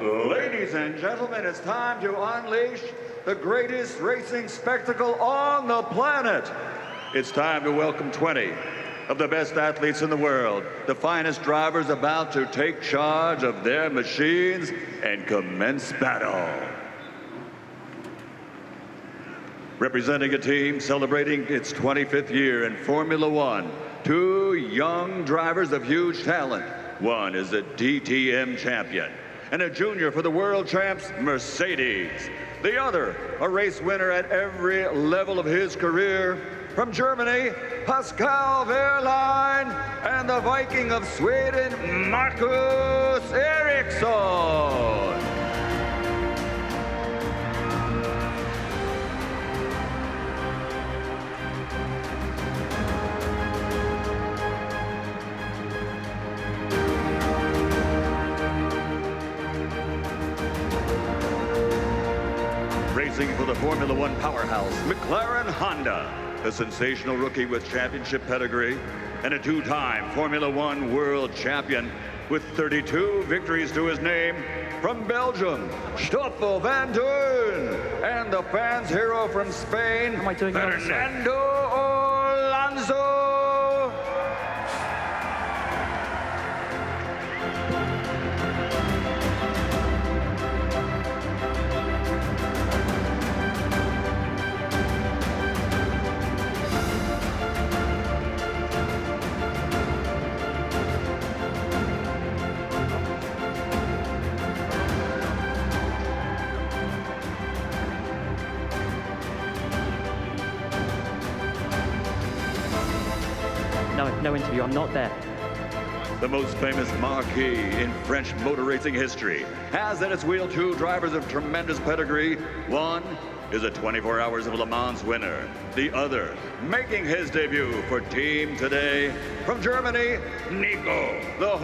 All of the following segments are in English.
Ladies and gentlemen, it's time to unleash the greatest racing spectacle on the planet. It's time to welcome 20 of the best athletes in the world, the finest drivers about to take charge of their machines and commence battle. Representing a team celebrating its 25th year in Formula One, two young drivers of huge talent. One is a DTM champion and a junior for the world champs, Mercedes. The other, a race winner at every level of his career. From Germany, Pascal Wehrlein, and the Viking of Sweden, Marcus Ericsson. Racing for the Formula One powerhouse, McLaren Honda, a sensational rookie with championship pedigree and a two-time Formula One world champion with 32 victories to his name. From Belgium, Stoffel van Dorn, and the fans' hero from Spain, Fernando Alonso. No interview, I'm not there. The most famous marquee in French motor racing history has at its wheel two drivers of tremendous pedigree. One is a 24 Hours of Le Mans winner. The other, making his debut for Team Today, from Germany, Nico the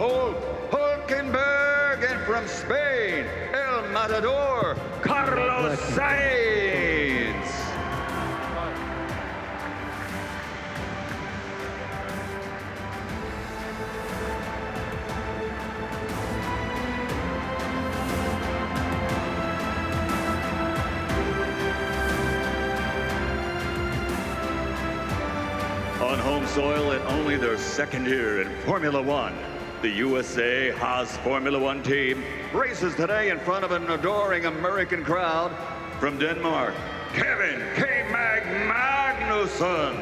Hulkenberg, and from Spain, El Matador, Carlos Sainz. On home soil in only their second year in Formula One, the USA Haas Formula One team races today in front of an adoring American crowd. From Denmark, Kevin K-Mag Magnussen.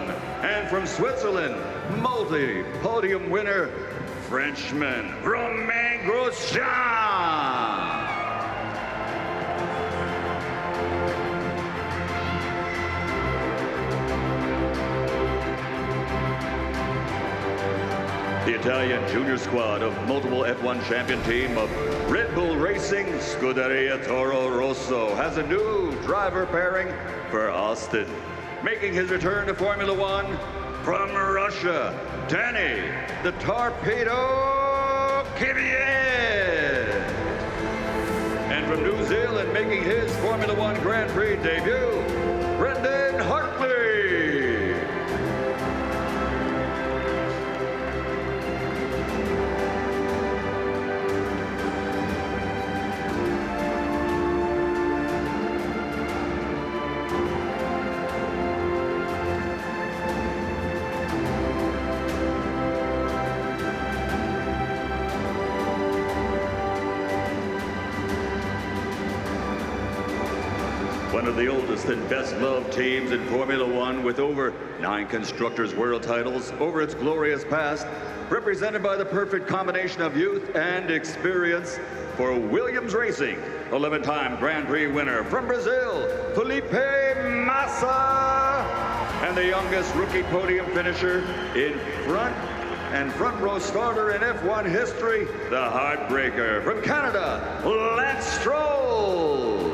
And from Switzerland, multi-podium winner, Frenchman, Romain Grosjean. The Italian junior squad of multiple F1 champion team of Red Bull Racing, Scuderia Toro Rosso, has a new driver pairing for Austin. Making his return to Formula One, from Russia, Danny, the Torpedo Kvyat. And from New Zealand, making his Formula One Grand Prix debut, Brendan Hartley. One of the oldest and best-loved teams in Formula One, with over 9 Constructors' World titles over its glorious past, represented by the perfect combination of youth and experience. For Williams Racing, 11-time Grand Prix winner from Brazil, Felipe Massa, and the youngest rookie podium finisher in front row starter in F1 history, the Heartbreaker from Canada, Lance Stroll.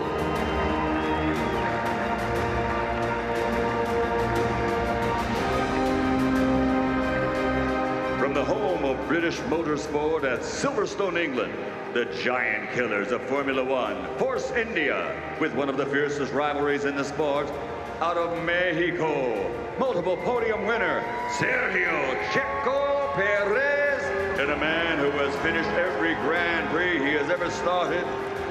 From the home of British motorsport at Silverstone, England, the giant killers of Formula One, Force India, with one of the fiercest rivalries in the sport. Out of Mexico, multiple podium winner, Sergio Checo Perez and a man who has finished every Grand Prix he has ever started,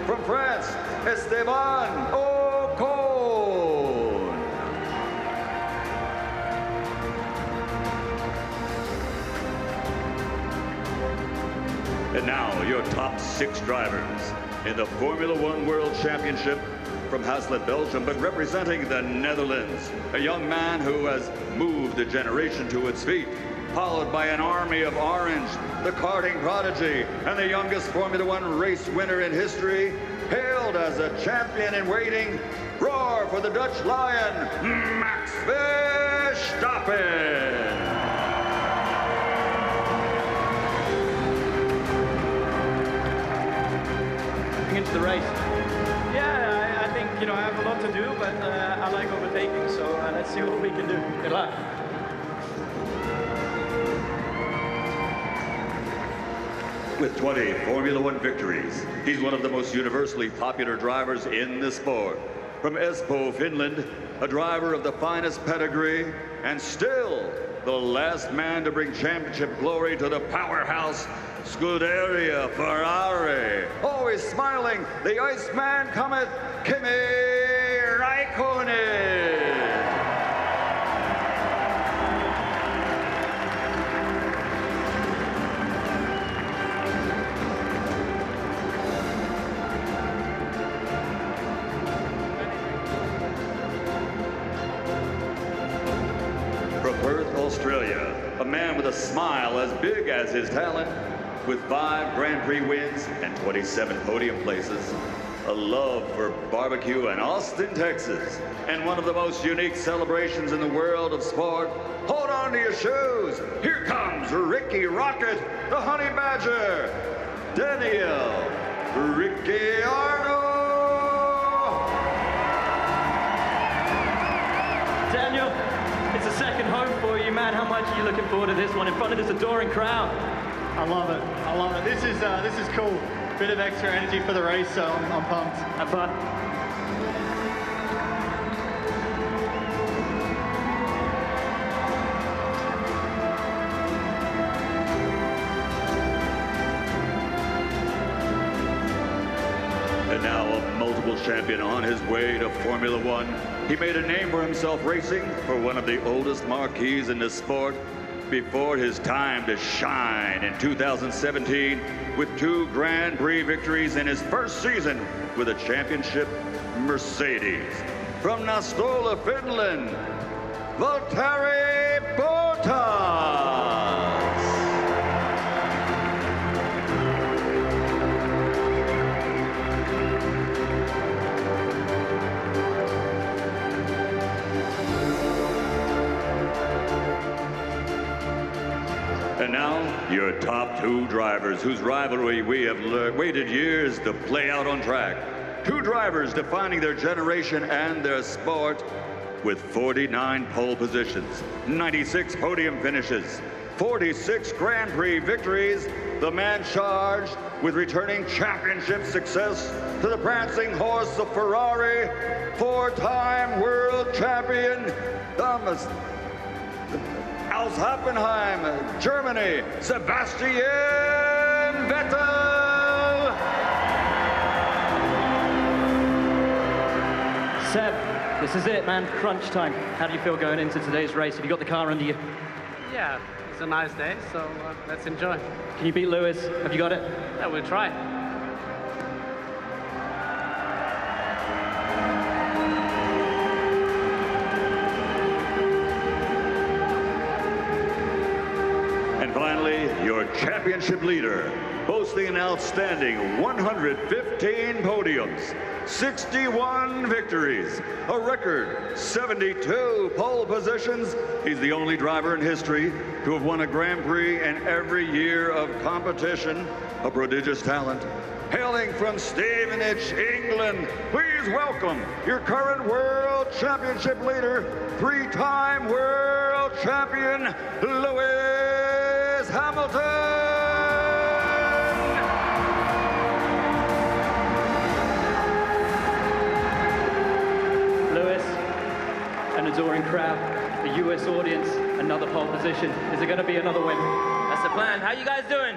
from France, Esteban Ocon. And now, your top 6 drivers in the Formula One World Championship from Hasselt, Belgium, but representing the Netherlands, a young man who has moved a generation to its feet, followed by an army of orange, the karting prodigy, and the youngest Formula One race winner in history, hailed as a champion in waiting. Roar for the Dutch Lion, Max Verstappen! Into the race. Yeah, I think, I have a lot to do, but I like overtaking, so let's see what we can do. Good luck. With 20 Formula One victories, he's one of the most universally popular drivers in the sport. From Espoo, Finland, a driver of the finest pedigree, and still the last man to bring championship glory to the powerhouse Scuderia Ferrari. Always smiling, the Iceman cometh, Kimi Raikkonen. From Perth, Australia, a man with a smile as big as his talent, with 5 Grand Prix wins and 27 podium places, a love for barbecue in Austin, Texas, and one of the most unique celebrations in the world of sport. Hold on to your shoes. Here comes Ricky Rocket, the Honey Badger, Daniel Ricciardo. Daniel, it's a second home for you, man. How much are you looking forward to this one in front of this adoring crowd? I love it. I love it. This is cool. Bit of extra energy for the race, so I'm pumped. Have fun. And now a multiple champion on his way to Formula One. He made a name for himself racing for one of the oldest marques in the sport before his time to shine in 2017 with 2 Grand Prix victories in his first season with a championship Mercedes. From Nastola, Finland, Valtteri Bottas. And now, your top 2 drivers whose rivalry we have waited years to play out on track. 2 drivers defining their generation and their sport with 49 pole positions, 96 podium finishes, 46 Grand Prix victories, the man charged with returning championship success to the prancing horse of Ferrari, 4-time world champion, Thomas aus Hockenheim, Germany, Sebastian Vettel. Seb, this is it, man. Crunch time. How do you feel going into today's race? Have you got the car under you? Yeah, it's a nice day, so let's enjoy. Can you beat Lewis? Have you got it? Yeah, we'll try. And finally, your championship leader, boasting an outstanding 115 podiums, 61 victories, a record 72 pole positions. He's the only driver in history to have won a Grand Prix in every year of competition, a prodigious talent. Hailing from Stevenage, England, please welcome your current World Championship leader, 3-time world champion, Lewis Hamilton. Lewis, an adoring crowd, the US audience, another pole position. Is it going to be another win? That's the plan. How you guys doing?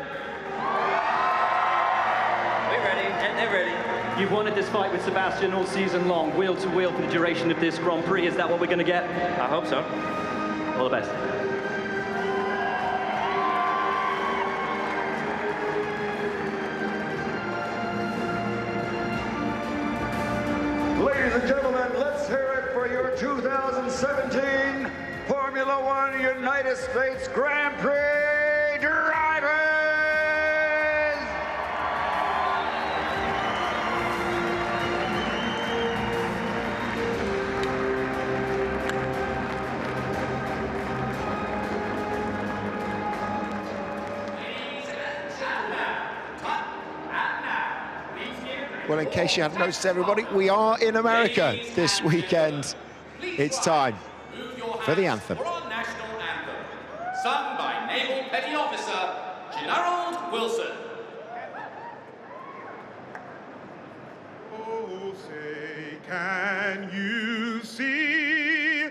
We're ready, and they're ready. You've wanted this fight with Sebastian all season long, wheel to wheel for the duration of this Grand Prix. Is that what we're going to get? I hope so. All the best. Ladies and gentlemen, let's hear it for your 2017 Formula One United States Grand Prix drivers! Well, in case you haven't noticed, everybody, we are in America this weekend. It's time for the anthem. For our national anthem, sung by Naval Petty Officer Gerald Wilson. Oh, say, can you see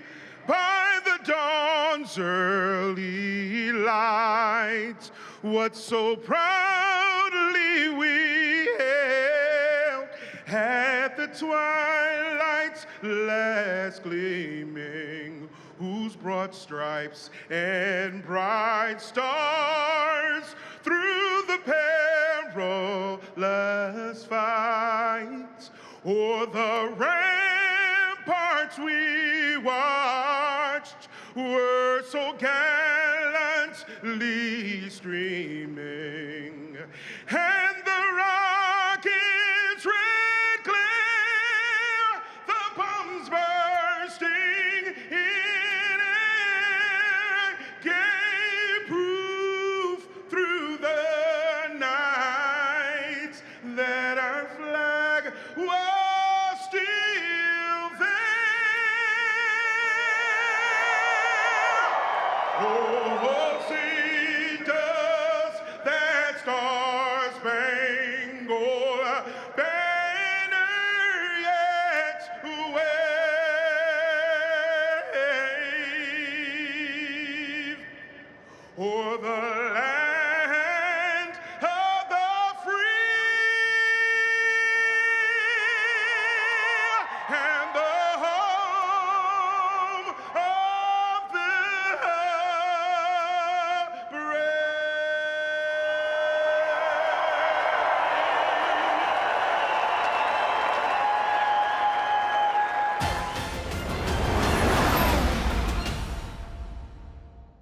by the dawn's early light what so proudly we hailed at the twilight's last gleaming, whose broad stripes and bright stars through the perilous fight o'er the ramparts we watched were so gallantly streaming.